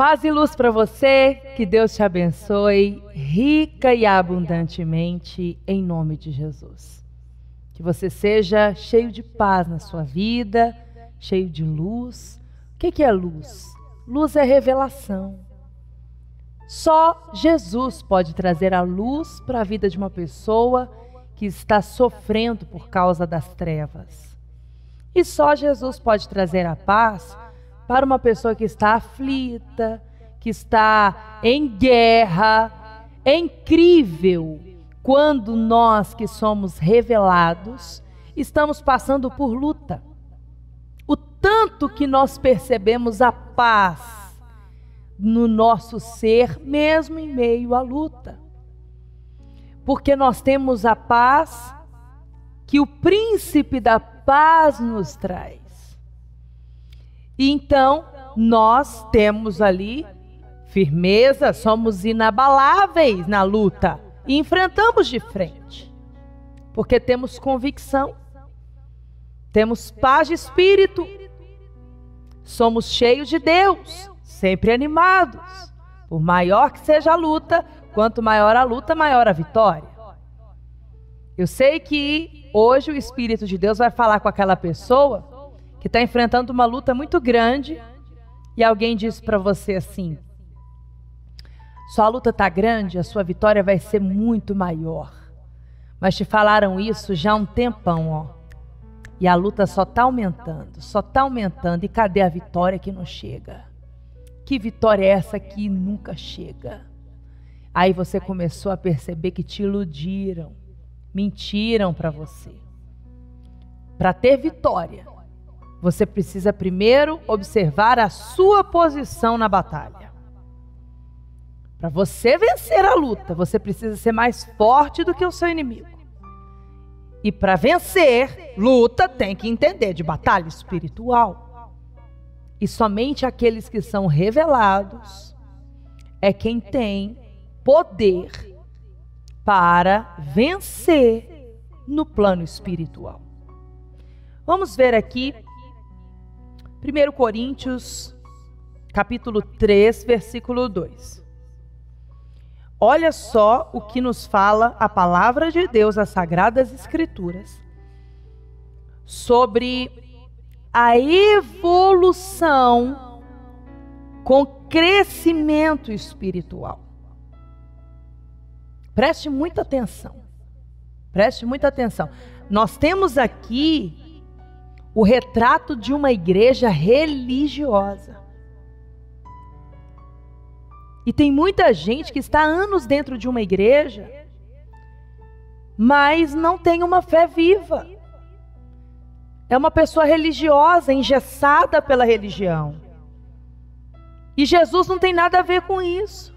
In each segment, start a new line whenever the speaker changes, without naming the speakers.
Paz e luz para você, que Deus te abençoe rica e abundantemente em nome de Jesus. Que você seja cheio de paz na sua vida, cheio de luz. O que é luz? Luz é revelação. Só Jesus pode trazer a luz para a vida de uma pessoa que está sofrendo por causa das trevas. E só Jesus pode trazer a paz para uma pessoa que está aflita, que está em guerra. É incrível quando nós que somos revelados estamos passando por luta. O tanto que nós percebemos a paz no nosso ser, mesmo em meio à luta. Porque nós temos a paz que o príncipe da paz nos traz. E então, nós temos ali firmeza, somos inabaláveis na luta e enfrentamos de frente. Porque temos convicção, temos paz de espírito, somos cheios de Deus, sempre animados. Por maior que seja a luta, quanto maior a luta, maior a vitória. Eu sei que hoje o Espírito de Deus vai falar com aquela pessoa que está enfrentando uma luta muito grande e alguém disse para você assim: sua luta está grande, a sua vitória vai ser muito maior. Mas te falaram isso já há um tempão, ó. E a luta só está aumentando. E cadê a vitória que não chega? Que vitória é essa que nunca chega? Aí você começou a perceber que te iludiram, mentiram para você. Para ter vitória, você precisa primeiro observar a sua posição na batalha. Para você vencer a luta, você precisa ser mais forte do que o seu inimigo. E para vencer, luta tem que entender de batalha espiritual. E somente aqueles que são revelados é quem tem poder para vencer no plano espiritual. Vamos ver aqui 1 Coríntios, capítulo 3, versículo 2. Olha só o que nos fala a palavra de Deus, as Sagradas Escrituras, sobre a evolução com crescimento espiritual. Preste muita atenção. Preste muita atenção. Nós temos aqui o retrato de uma igreja religiosa. E tem muita gente que está há anos dentro de uma igreja, mas não tem uma fé viva. É uma pessoa religiosa, engessada pela religião. E Jesus não tem nada a ver com isso.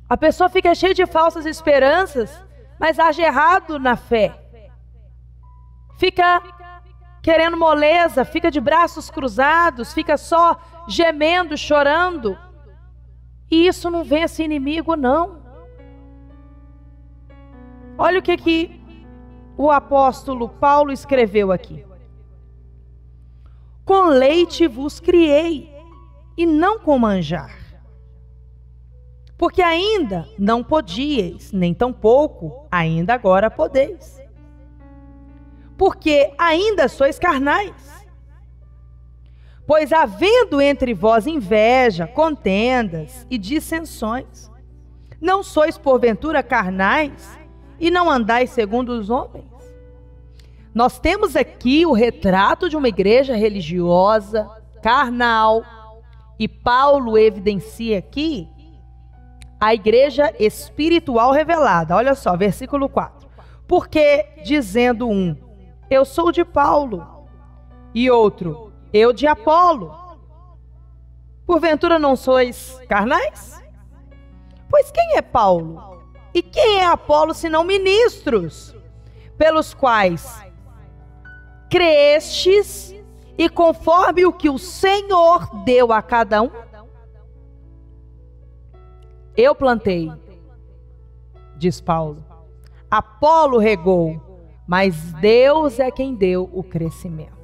A pessoa fica cheia de falsas esperanças, mas age errado na fé. Fica querendo moleza, fica de braços cruzados, fica só gemendo, chorando. E isso não vence inimigo, não. Olha o que o apóstolo Paulo escreveu aqui. Com leite vos criei, e não com manjar. Porque ainda não podíeis, nem tampouco ainda agora podeis. Porque ainda sois carnais. Pois havendo entre vós inveja, contendas e dissensões, não sois porventura carnais e não andais segundo os homens? Nós temos aqui o retrato de uma igreja religiosa, carnal, e Paulo evidencia aqui a igreja espiritual revelada. Olha só, versículo 4. Porque dizendo um, eu sou de Paulo, e outro, eu de Apolo, porventura não sois carnais? Pois quem é Paulo? E quem é Apolo, senão ministros, pelos quais crestes, e conforme o que o Senhor deu a cada um? Eu plantei, diz Paulo, Apolo regou, mas Deus é quem deu o crescimento.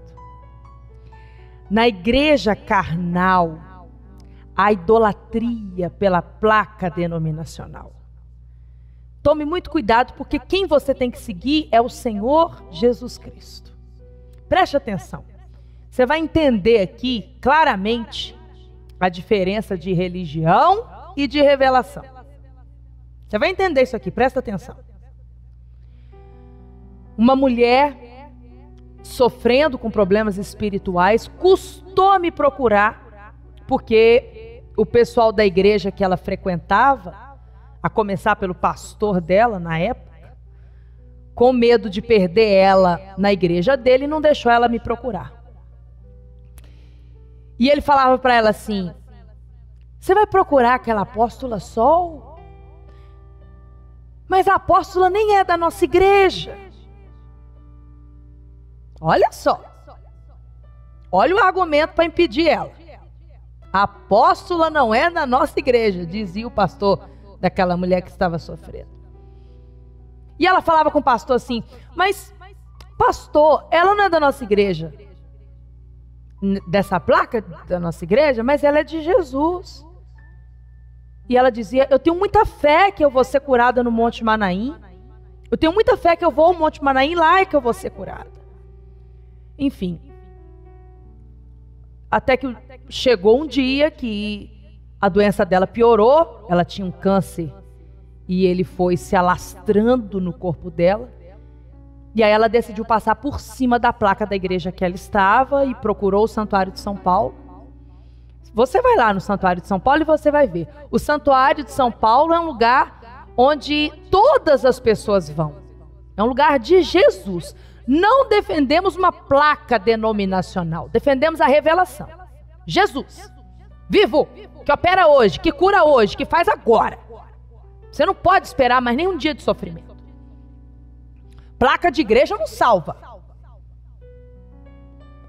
Na igreja carnal, a idolatria pela placa denominacional. Tome muito cuidado, porque quem você tem que seguir é o Senhor Jesus Cristo. Preste atenção. Você vai entender aqui claramente a diferença de religião e de revelação. Você vai entender isso aqui, presta atenção. Uma mulher sofrendo com problemas espirituais custou me procurar, porque o pessoal da igreja que ela frequentava, a começar pelo pastor dela na época, com medo de perder ela na igreja dele, não deixou ela me procurar. E ele falava para ela assim: você vai procurar aquela apóstola Sol? Mas a apóstola nem é da nossa igreja. Olha só. Olha o argumento para impedir ela. A apóstola não é da nossa igreja, dizia o pastor daquela mulher que estava sofrendo. E ela falava com o pastor assim: mas pastor, ela não é da nossa igreja, dessa placa da nossa igreja, mas ela é de Jesus. E ela dizia: eu tenho muita fé que eu vou ser curada no Monte Manaim. Eu tenho muita fé que eu vou ao Monte Manaim, lá é que eu vou ser curada. Enfim, até que chegou um dia que a doença dela piorou. Ela tinha um câncer e ele foi se alastrando no corpo dela. E aí ela decidiu passar por cima da placa da igreja que ela estava e procurou o Santuário de São Paulo. Você vai lá no Santuário de São Paulo e você vai ver. O Santuário de São Paulo é um lugar onde todas as pessoas vão. É um lugar de Jesus. Não defendemos uma placa denominacional, defendemos a revelação. Jesus, vivo, que opera hoje, que cura hoje, que faz agora. Você não pode esperar mais nem um dia de sofrimento. Placa de igreja não salva.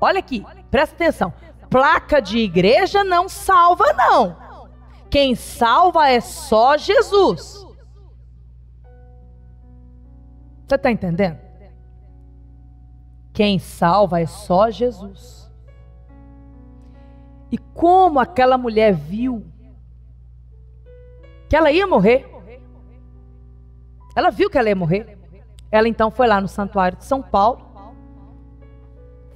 Olha aqui, presta atenção. Placa de igreja não salva, não. Quem salva é só Jesus. Você está entendendo? Quem salva é só Jesus. E como aquela mulher viu que ela ia morrer, ela viu que ela ia morrer, ela então foi lá no Santuário de São Paulo,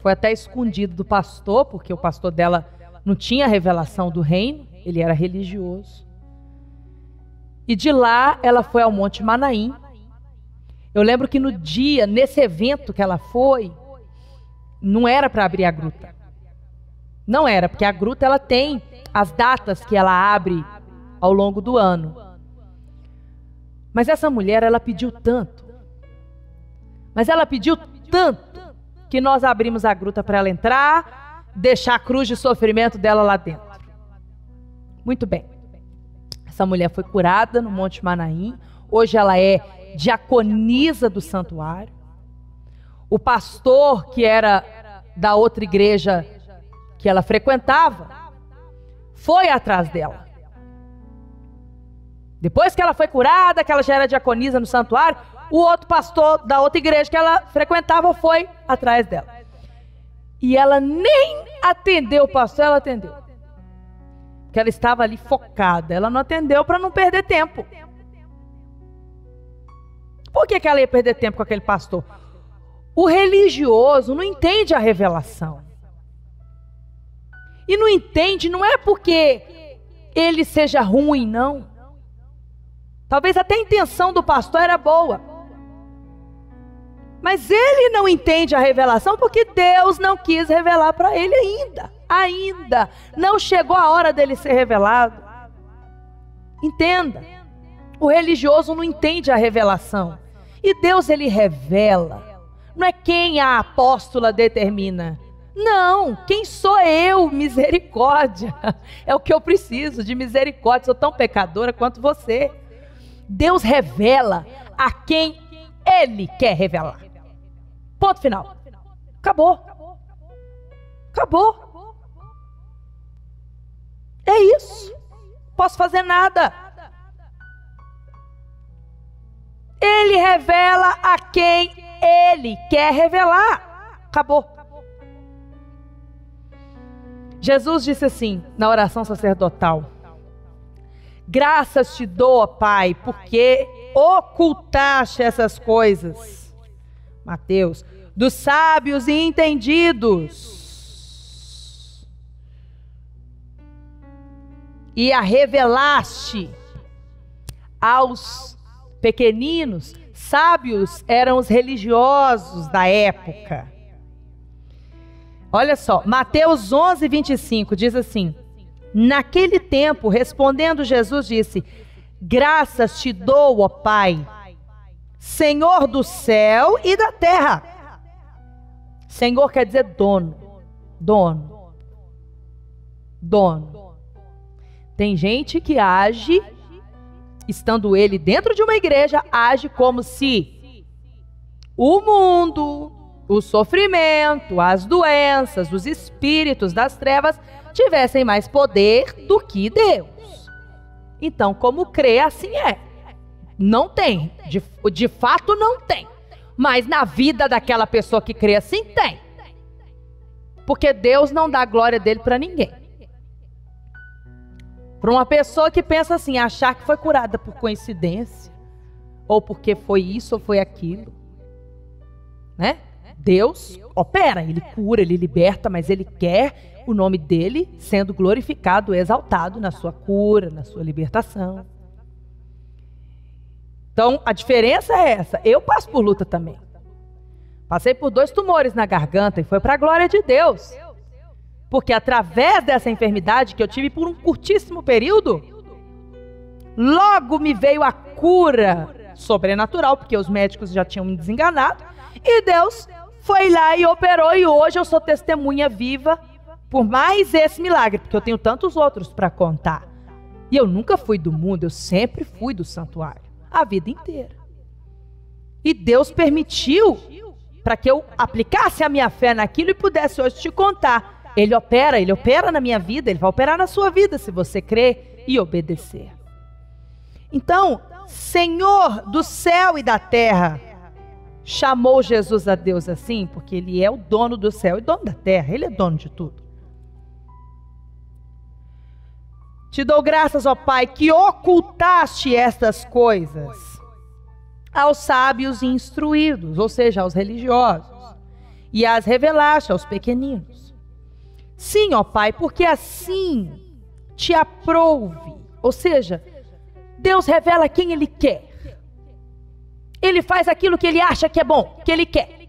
foi até escondido do pastor, porque o pastor dela não tinha a revelação do reino, ele era religioso. E de lá ela foi ao Monte Manaim. Eu lembro que no dia, nesse evento que ela foi, não era para abrir a gruta. Não era, porque a gruta ela tem as datas que ela abre ao longo do ano. Mas essa mulher, ela pediu tanto. Mas ela pediu tanto que nós abrimos a gruta para ela entrar, deixar a cruz de sofrimento dela lá dentro. Muito bem. Essa mulher foi curada no Monte Manaim. Hoje ela é diaconisa do santuário. O pastor, que era da outra igreja que ela frequentava, foi atrás dela. Depois que ela foi curada, que ela já era diaconisa no santuário, o outro pastor da outra igreja que ela frequentava foi atrás dela. E ela nem atendeu o pastor, ela atendeu. Porque ela estava ali focada. Ela não atendeu para não perder tempo. Por que ela ia perder tempo com aquele pastor? O religioso não entende a revelação. E não entende, não é porque ele seja ruim, não. Talvez até a intenção do pastor era boa. Mas ele não entende a revelação porque Deus não quis revelar para ele ainda. Ainda não chegou a hora dele ser revelado. Entenda. O religioso não entende a revelação. E Deus, ele revela. Não é quem a apóstola determina. Não, quem sou eu? Misericórdia. É o que eu preciso, de misericórdia. Sou tão pecadora quanto você. Deus revela a quem Ele quer revelar. Ponto final. Acabou. Acabou. É isso. Não posso fazer nada. Ele revela a quem Ele quer revelar. Acabou. Jesus disse assim, na oração sacerdotal: graças te dou, ó Pai, porque ocultaste essas coisas, Mateus, dos sábios e entendidos, e a revelaste aos pequeninos. Sábios eram os religiosos da época. Olha só, Mateus 11, 25 diz assim: naquele tempo, respondendo Jesus, disse: graças te dou, ó Pai, Senhor do céu e da terra. Senhor quer dizer dono. Tem gente que age, estando ele dentro de uma igreja, age como se o mundo, o sofrimento, as doenças, os espíritos das trevas tivessem mais poder do que Deus. Então, como crê, assim é. Não tem, de fato não tem. Mas na vida daquela pessoa que crê assim, tem. Porque Deus não dá a glória dele para ninguém. Para uma pessoa que pensa assim, achar que foi curada por coincidência, ou porque foi isso ou foi aquilo, né? Deus opera, Ele cura, Ele liberta, mas Ele quer o nome dEle sendo glorificado, exaltado na sua cura, na sua libertação. Então, a diferença é essa. Eu passo por luta também. Passei por 2 tumores na garganta e foi para a glória de Deus. Porque através dessa enfermidade que eu tive por um curtíssimo período, logo me veio a cura sobrenatural, porque os médicos já tinham me desenganado, e Deus foi lá e operou, e hoje eu sou testemunha viva por mais esse milagre, porque eu tenho tantos outros para contar. E eu nunca fui do mundo, eu sempre fui do santuário, a vida inteira. E Deus permitiu para que eu aplicasse a minha fé naquilo e pudesse hoje te contar. Ele opera na minha vida, Ele vai operar na sua vida, se você crer e obedecer. Então, Senhor do céu e da terra, chamou Jesus a Deus assim, porque Ele é o dono do céu e dono da terra, Ele é dono de tudo. Te dou graças, ó Pai, que ocultaste estas coisas aos sábios e instruídos, ou seja, aos religiosos, e as revelaste aos pequeninos. Sim, ó Pai, porque assim te aprouve, ou seja, Deus revela quem Ele quer. Ele faz aquilo que Ele acha que é bom, que Ele quer.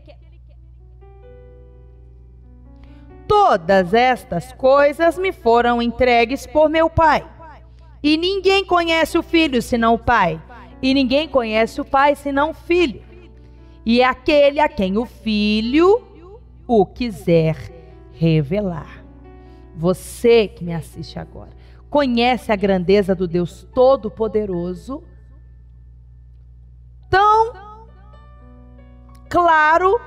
Todas estas coisas me foram entregues por meu Pai. E ninguém conhece o Filho senão o Pai. E ninguém conhece o Pai senão o Filho. E é aquele a quem o Filho o quiser revelar. Você que me assiste agora, conhece a grandeza do Deus Todo-Poderoso? Tão claro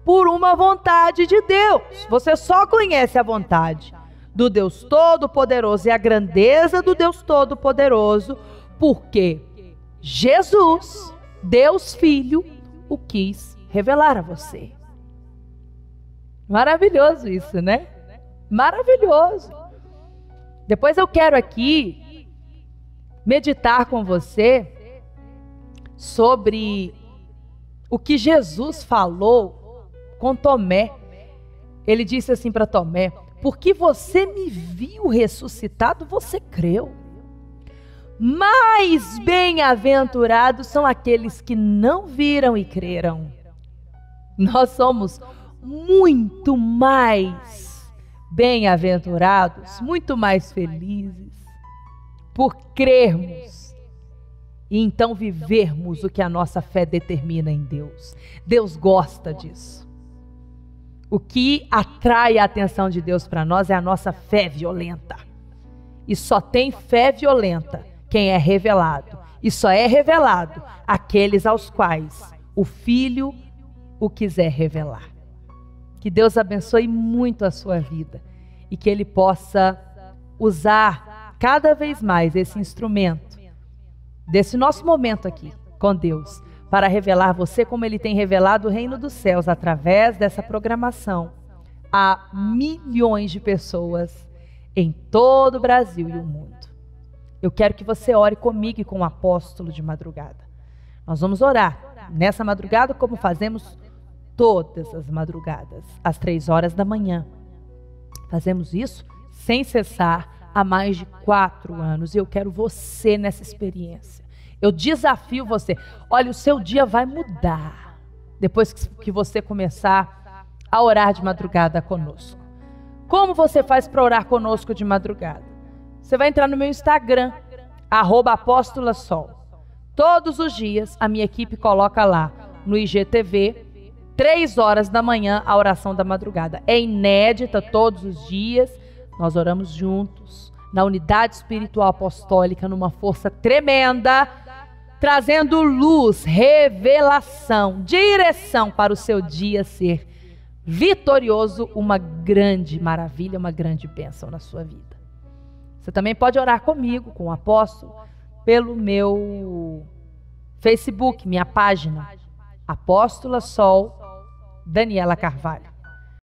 por uma vontade de Deus. Você só conhece a vontade do Deus Todo-Poderoso e a grandeza do Deus Todo-Poderoso porque Jesus, Deus Filho, o quis revelar a você. Maravilhoso isso, né? Maravilhoso. Depois eu quero aqui meditar com você sobre o que Jesus falou com Tomé. Ele disse assim para Tomé: porque você me viu ressuscitado, você creu. Mais bem-aventurados são aqueles que não viram e creram. Nós somos muito mais bem-aventurados, muito mais felizes por crermos e então vivermos o que a nossa fé determina em Deus. Deus gosta disso. O que atrai a atenção de Deus para nós é a nossa fé violenta. E só tem fé violenta quem é revelado. E só é revelado aqueles aos quais o Filho o quiser revelar. Que Deus abençoe muito a sua vida e que Ele possa usar cada vez mais esse instrumento, desse nosso momento aqui com Deus, para revelar você como Ele tem revelado o reino dos céus através dessa programação, a milhões de pessoas em todo o Brasil e o mundo. Eu quero que você ore comigo e com o apóstolo de madrugada. Nós vamos orar nessa madrugada como fazemos todas as madrugadas, às 3 horas da manhã. Fazemos isso sem cessar há mais de 4 anos e eu quero você nessa experiência. Eu desafio você. Olha, o seu dia vai mudar depois que você começar a orar de madrugada conosco. Como você faz para orar conosco de madrugada? Você vai entrar no meu Instagram, @apóstolasol. Todos os dias a minha equipe coloca lá no IGTV, 3 horas da manhã, a oração da madrugada. É inédita todos os dias. Nós oramos juntos, na unidade espiritual apostólica, numa força tremenda, trazendo luz, revelação, direção para o seu dia ser vitorioso, uma grande maravilha, uma grande bênção na sua vida. Você também pode orar comigo, com o apóstolo, pelo meu Facebook, minha página, Apóstola Sol Daniela Carvalho.